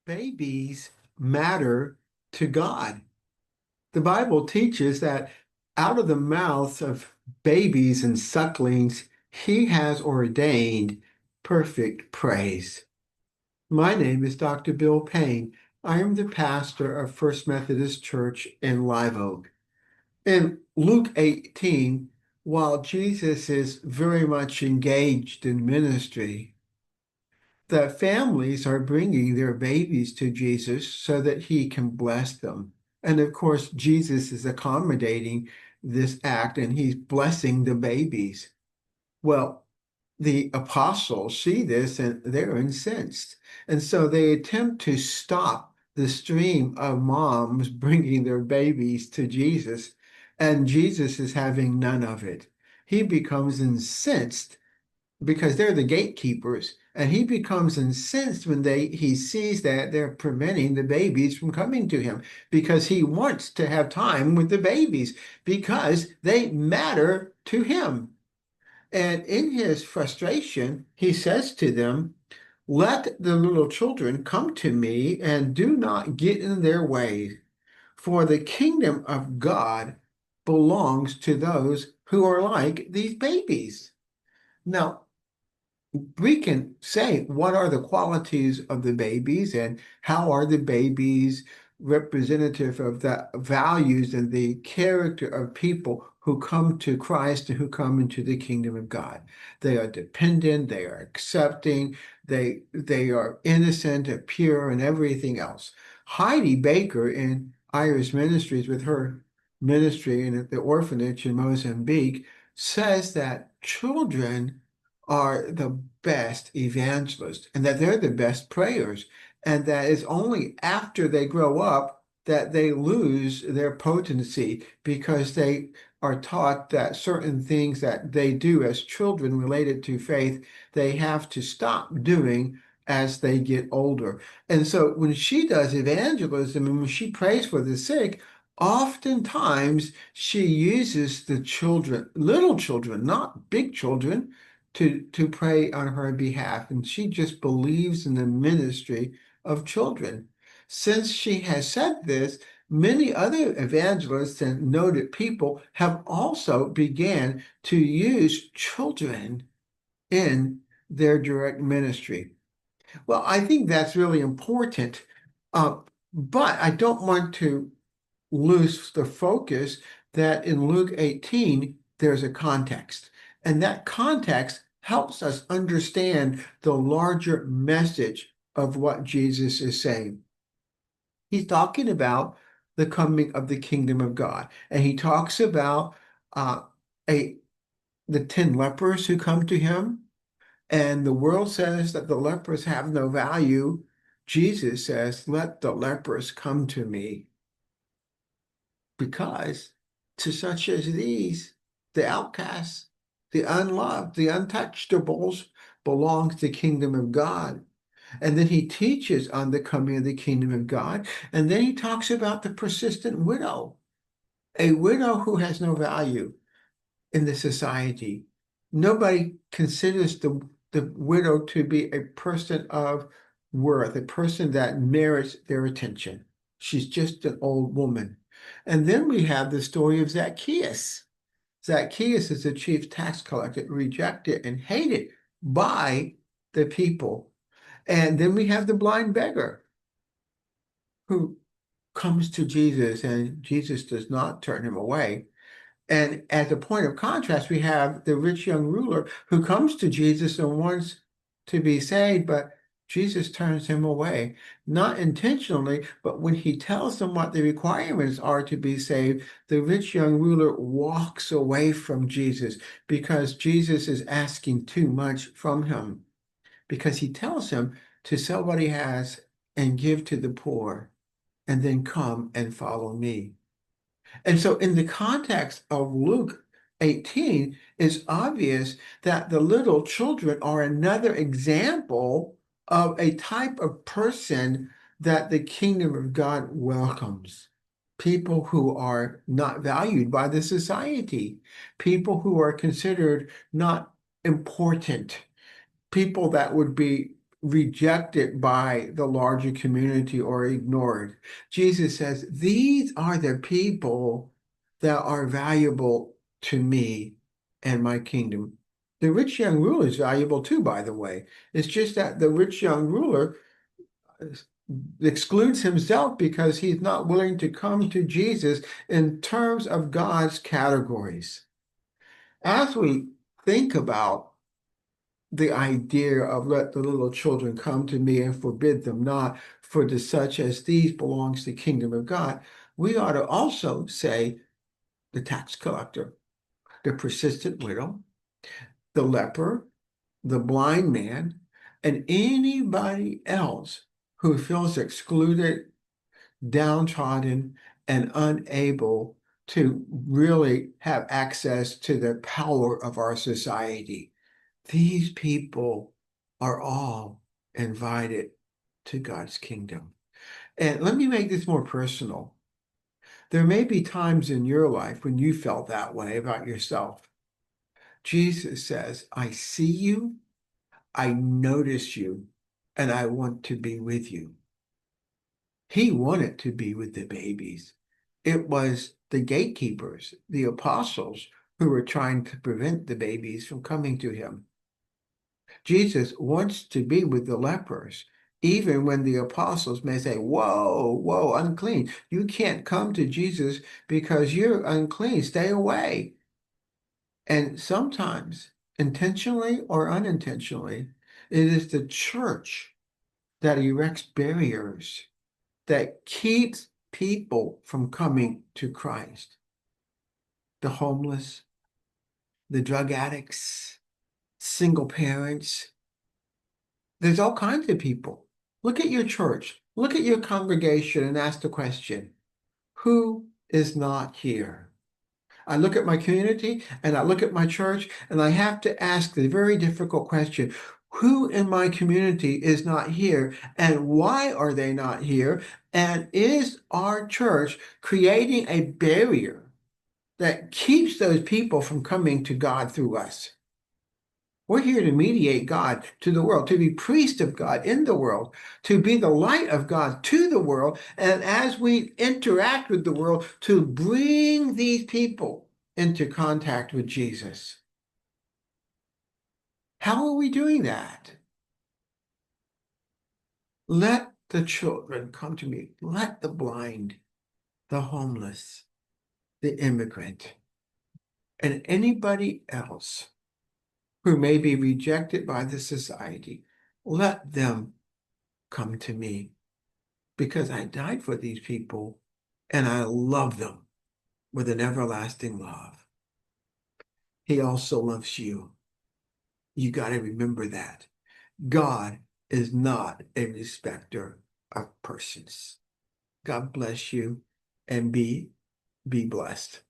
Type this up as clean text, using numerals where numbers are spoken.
Babies matter to God. The Bible teaches that out of the mouths of babies and sucklings, he has ordained perfect praise. My name is Dr. Bill Payne. I am the pastor of First Methodist Church in Live Oak. In Luke 18, while Jesus is very much engaged in ministry, the families are bringing their babies to Jesus so that he can bless them. And of course, Jesus is accommodating this act and he's blessing the babies. Well, the apostles see this and they're incensed. And so they attempt to stop the stream of moms bringing their babies to Jesus. And Jesus is having none of it. He becomes incensed because they're the gatekeepers. And he becomes incensed when he sees that they're preventing the babies from coming to him because he wants to have time with the babies because they matter to him. And in his frustration, he says to them, "Let the little children come to me and do not get in their way, for the kingdom of God belongs to those who are like these babies." Now, we can say what are the qualities of the babies and how are the babies representative of the values and the character of people who come to Christ and who come into the kingdom of God. They are dependent, they are accepting, they are innocent and pure and everything else. Heidi Baker in Irish Ministries with her ministry in the orphanage in Mozambique says that children are the best evangelists and that they're the best prayers, and that it's only after they grow up that they lose their potency because they are taught that certain things that they do as children related to faith, they have to stop doing as they get older. And so when she does evangelism and when she prays for the sick, oftentimes she uses the children, little children, not big children, to pray on her behalf. And she just believes in the ministry of children. Since she has said this, many other evangelists and noted people have also began to use children in their direct ministry. Well, I think that's really important, uh, but I don't want to lose the focus that in Luke 18, there's a context. And that context helps us understand the larger message of what Jesus is saying. He's talking about the coming of the kingdom of God. And he talks about uh, a the 10 lepers who come to him. And the world says that the lepers have no value. Jesus says, "Let the lepers come to me." Because to such as these, the outcasts, the unloved, the untouchables, belongs the kingdom of God. And then he teaches on the coming of the kingdom of God. And then he talks about the persistent widow, a widow who has no value in the society. Nobody considers the widow to be a person of worth, a person that merits their attention. She's just an old woman. And then we have the story of Zacchaeus. Zacchaeus is the chief tax collector, rejected and hated by the people. And then we have the blind beggar who comes to Jesus, and Jesus does not turn him away. And as a point of contrast, we have the rich young ruler who comes to Jesus and wants to be saved, but Jesus turns him away, not intentionally, but when he tells them what the requirements are to be saved, the rich young ruler walks away from Jesus because Jesus is asking too much from him. Because he tells him to sell what he has and give to the poor, and then come and follow me. And so, in the context of Luke 18, it's obvious that the little children are another example of a type of person that the kingdom of God welcomes. People who are not valued by the society, people who are considered not important, people that would be rejected by the larger community or ignored. Jesus says, these are the people that are valuable to me and my kingdom. The rich young ruler is valuable too, by the way. It's just that the rich young ruler excludes himself because he's not willing to come to Jesus in terms of God's categories. As we think about the idea of let the little children come to me and forbid them not, for to such as these belongs the kingdom of God, we ought to also say the tax collector, the persistent widow, the leper, the blind man, and anybody else who feels excluded, downtrodden, and unable to really have access to the power of our society. These people are all invited to God's kingdom. And let me make this more personal. There may be times in your life when you felt that way about yourself. Jesus says, I see you, I notice you, and I want to be with you. He wanted to be with the babies. It was the gatekeepers, the apostles, who were trying to prevent the babies from coming to him. Jesus wants to be with the lepers, even when the apostles may say, whoa, whoa, unclean. You can't come to Jesus because you're unclean. Stay away. And sometimes, intentionally or unintentionally, it is the church that erects barriers that keeps people from coming to Christ. The homeless, the drug addicts, single parents. There's all kinds of people. Look at your church, look at your congregation and ask the question, who is not here? I look at my community and I look at my church and I have to ask the very difficult question, who in my community is not here and why are they not here? And is our church creating a barrier that keeps those people from coming to God through us? We're here to mediate God to the world, to be priest of God in the world, to be the light of God to the world, and as we interact with the world, to bring these people into contact with Jesus. How are we doing that? Let the children come to me. Let the blind, the homeless, the immigrant, and anybody else who may be rejected by the society, let them come to me because I died for these people and I love them with an everlasting love. He also loves you. You got to remember that. God is not a respecter of persons. God bless you and be blessed.